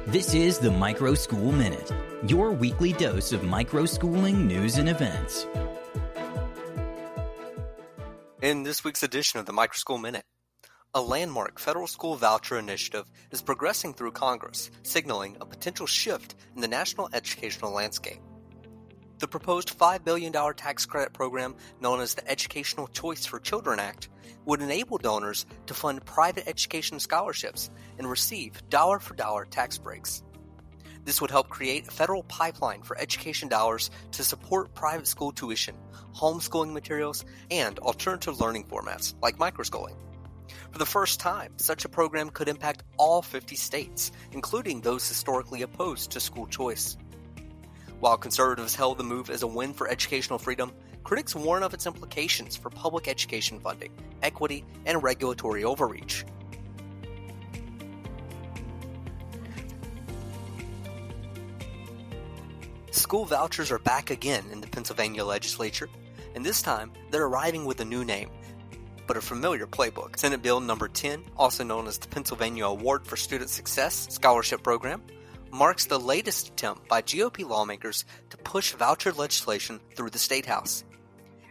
This is the Microschool Minute, your weekly dose of microschooling news and events. In this week's edition of the Microschool Minute, a landmark federal school voucher initiative is progressing through Congress, signaling a potential shift in the national educational landscape. The proposed $5 billion tax credit program, known as the Educational Choice for Children Act, would enable donors to fund private education scholarships and receive dollar-for-dollar tax breaks. This would help create a federal pipeline for education dollars to support private school tuition, homeschooling materials, and alternative learning formats like microschooling. For the first time, such a program could impact all 50 states, including those historically opposed to school choice. While conservatives hail the move as a win for educational freedom, critics warn of its implications for public education funding, equity, and regulatory overreach. School vouchers are back again in the Pennsylvania legislature, and this time they're arriving with a new name, but a familiar playbook. Senate Bill number 10, also known as the Pennsylvania Award for Student Success Scholarship Program, marks the latest attempt by GOP lawmakers to push voucher legislation through the State House.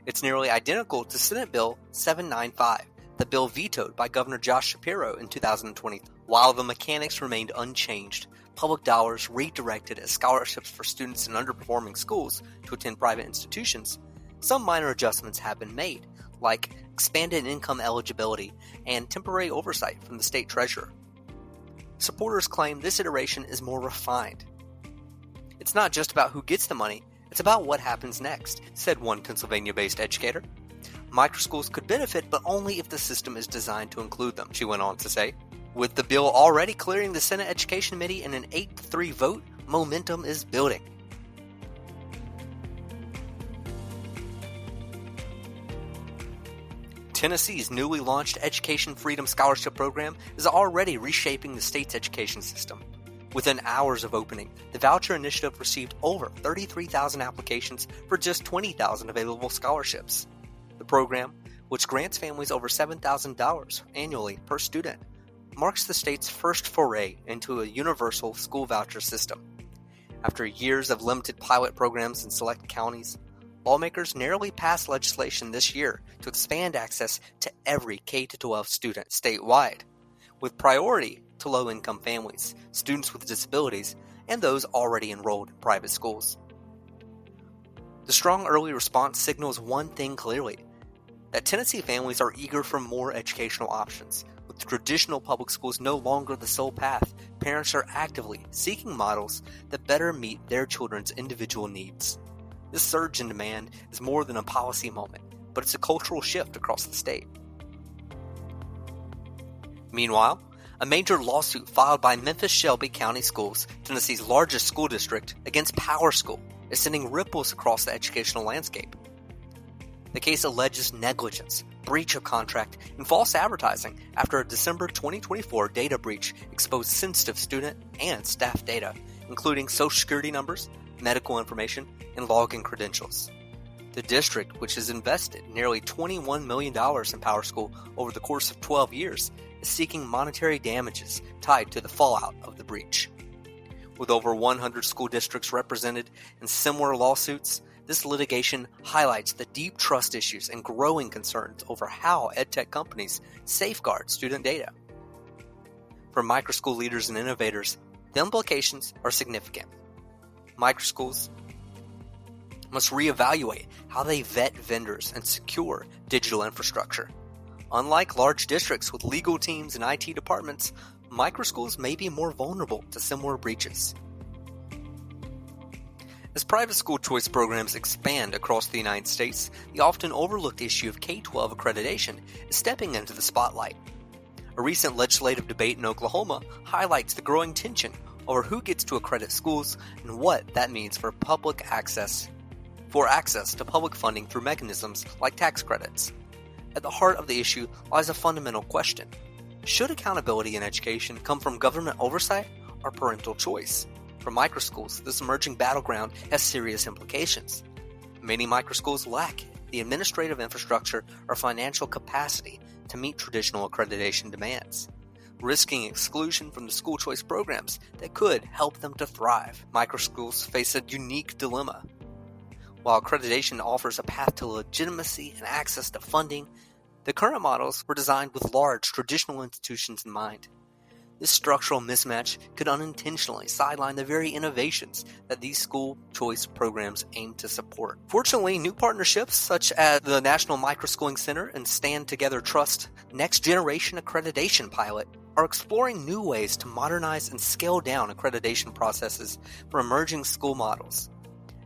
It's nearly identical to Senate Bill 795, the bill vetoed by Governor Josh Shapiro in 2020. While the mechanics remained unchanged, public dollars redirected as scholarships for students in underperforming schools to attend private institutions, some minor adjustments have been made, like expanded income eligibility and temporary oversight from the state treasurer. Supporters claim this iteration is more refined. It's not just about who gets the money, it's about what happens next, said one Pennsylvania-based educator. Microschools could benefit, but only if the system is designed to include them, she went on to say. With the bill already clearing the Senate Education Committee in an 8-3 vote, momentum is building. Tennessee's newly launched Education Freedom Scholarship Program is already reshaping the state's education system. Within hours of opening, the voucher initiative received over 33,000 applications for just 20,000 available scholarships. The program, which grants families over $7,000 annually per student, marks the state's first foray into a universal school voucher system. After years of limited pilot programs in select counties, lawmakers narrowly passed legislation this year to expand access to every K-12 student statewide, with priority to low-income families, students with disabilities, and those already enrolled in private schools. The strong early response signals one thing clearly, that Tennessee families are eager for more educational options. With traditional public schools no longer the sole path, parents are actively seeking models that better meet their children's individual needs. This surge in demand is more than a policy moment, but it's a cultural shift across the state. Meanwhile, a major lawsuit filed by Memphis Shelby County Schools, Tennessee's largest school district, against Power School is sending ripples across the educational landscape. The case alleges negligence, breach of contract, and false advertising after a December 2024 data breach exposed sensitive student and staff data, including social security numbers, medical information, and login credentials. The district, which has invested nearly $21 million in Power School over the course of 12 years, is seeking monetary damages tied to the fallout of the breach. With over 100 school districts represented in similar lawsuits, this litigation highlights the deep trust issues and growing concerns over how edtech companies safeguard student data. For microschool leaders and innovators, the implications are significant. Microschools must reevaluate how they vet vendors and secure digital infrastructure. Unlike large districts with legal teams and IT departments, microschools may be more vulnerable to similar breaches. As private school choice programs expand across the United States, the often overlooked issue of K-12 accreditation is stepping into the spotlight. A recent legislative debate in Oklahoma highlights the growing tension over who gets to accredit schools and what that means for access to public funding through mechanisms like tax credits. At the heart of the issue lies a fundamental question. Should accountability in education come from government oversight or parental choice? For microschools, this emerging battleground has serious implications. Many microschools lack the administrative infrastructure or financial capacity to meet traditional accreditation demands. risking exclusion from the school choice programs that could help them to thrive. Microschools face a unique dilemma. While accreditation offers a path to legitimacy and access to funding, the current models were designed with large traditional institutions in mind. This structural mismatch could unintentionally sideline the very innovations that these school choice programs aim to support. Fortunately, new partnerships such as the National Microschooling Center and Stand Together Trust Next Generation Accreditation Pilot are exploring new ways to modernize and scale down accreditation processes for emerging school models.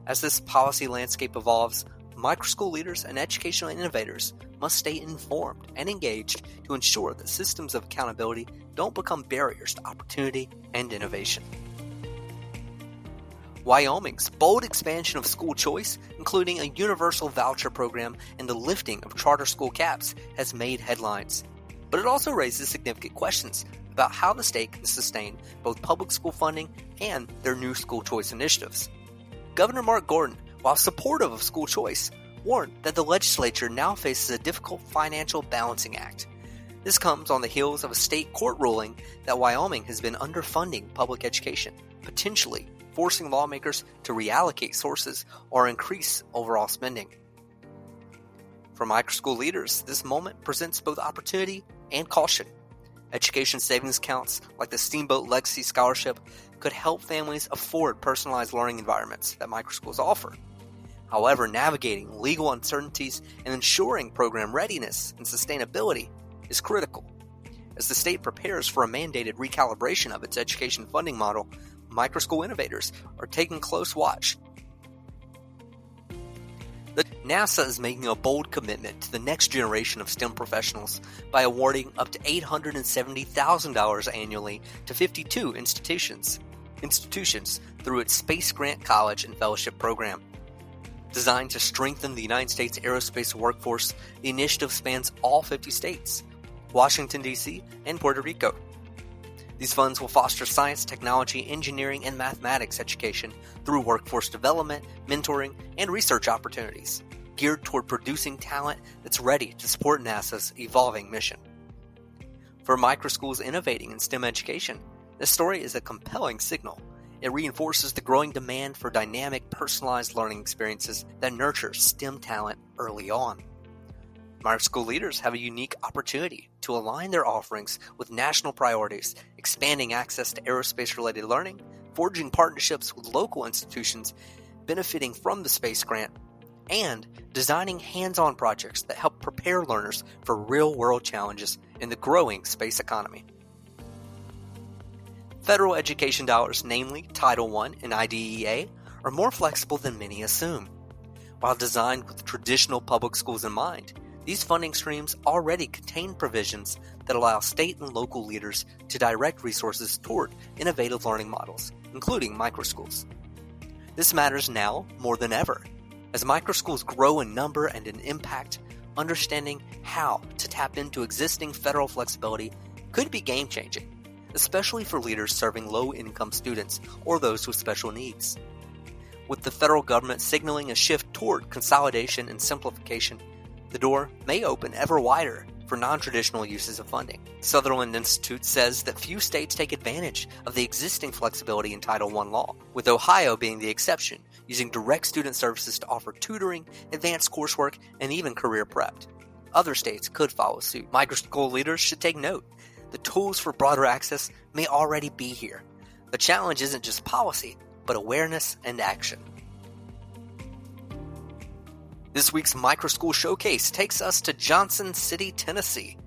As this policy landscape evolves, microschool leaders and educational innovators must stay informed and engaged to ensure that systems of accountability don't become barriers to opportunity and innovation. Wyoming's bold expansion of school choice, including a universal voucher program and the lifting of charter school caps, has made headlines. But it also raises significant questions about how the state can sustain both public school funding and their new school choice initiatives. Governor Mark Gordon, while supportive of school choice, warned that the legislature now faces a difficult financial balancing act. This comes on the heels of a state court ruling that Wyoming has been underfunding public education, potentially forcing lawmakers to reallocate sources or increase overall spending. For microschool leaders, this moment presents both opportunity and caution. Education savings accounts like the Steamboat Legacy Scholarship could help families afford personalized learning environments that microschools offer. However, navigating legal uncertainties and ensuring program readiness and sustainability is critical. As the state prepares for a mandated recalibration of its education funding model, microschool innovators are taking close watch. NASA is making a bold commitment to the next generation of STEM professionals by awarding up to $870,000 annually to 52 institutions through its Space Grant College and Fellowship Program. Designed to strengthen the United States aerospace workforce, the initiative spans all 50 states, Washington, D.C., and Puerto Rico. These funds will foster science, technology, engineering, and mathematics education through workforce development, mentoring, and research opportunities, geared toward producing talent that's ready to support NASA's evolving mission. For microschools innovating in STEM education, this story is a compelling signal. It reinforces the growing demand for dynamic, personalized learning experiences that nurture STEM talent early on. Microschool leaders have a unique opportunity to align their offerings with national priorities, expanding access to aerospace-related learning, forging partnerships with local institutions benefiting from the space grant, and designing hands-on projects that help prepare learners for real-world challenges in the growing space economy. Federal education dollars, namely Title I and IDEA, are more flexible than many assume. While designed with traditional public schools in mind, these funding streams already contain provisions that allow state and local leaders to direct resources toward innovative learning models, including microschools. This matters now more than ever. As microschools grow in number and in impact, understanding how to tap into existing federal flexibility could be game-changing, especially for leaders serving low-income students or those with special needs. With the federal government signaling a shift toward consolidation and simplification, the door may open ever wider for non-traditional uses of funding. Sutherland Institute says that few states take advantage of the existing flexibility in Title I law, with Ohio being the exception, using direct student services to offer tutoring, advanced coursework, and even career prep. Other states could follow suit. Microschool leaders should take note. The tools for broader access may already be here. The challenge isn't just policy, but awareness and action. This week's Microschool Showcase takes us to Johnson City, Tennessee,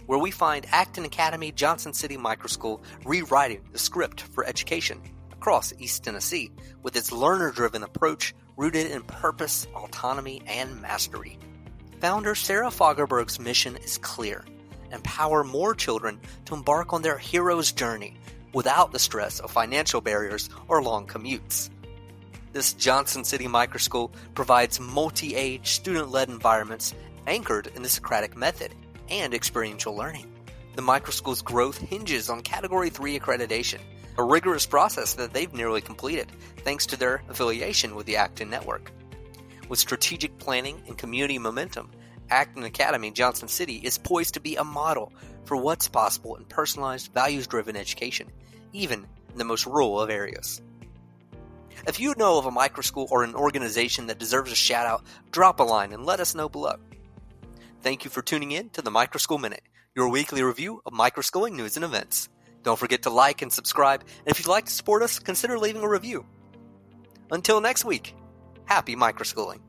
where we find Acton Academy Johnson City Microschool rewriting the script for education across East Tennessee with its learner-driven approach rooted in purpose, autonomy, and mastery. Founder Sarah Fagerberg's mission is clear: empower more children to embark on their hero's journey without the stress of financial barriers or long commutes. This Johnson City Microschool provides multi-age, student-led environments anchored in the Socratic method and experiential learning. The Microschool's growth hinges on Category 3 accreditation, a rigorous process that they've nearly completed thanks to their affiliation with the Acton Network. With strategic planning and community momentum, Acton Academy in Johnson City is poised to be a model for what's possible in personalized, values-driven education, even in the most rural of areas. If you know of a microschool or an organization that deserves a shout-out, drop a line and let us know below. Thank you for tuning in to the Microschool Minute, your weekly review of microschooling news and events. Don't forget to like and subscribe, and if you'd like to support us, consider leaving a review. Until next week, happy microschooling.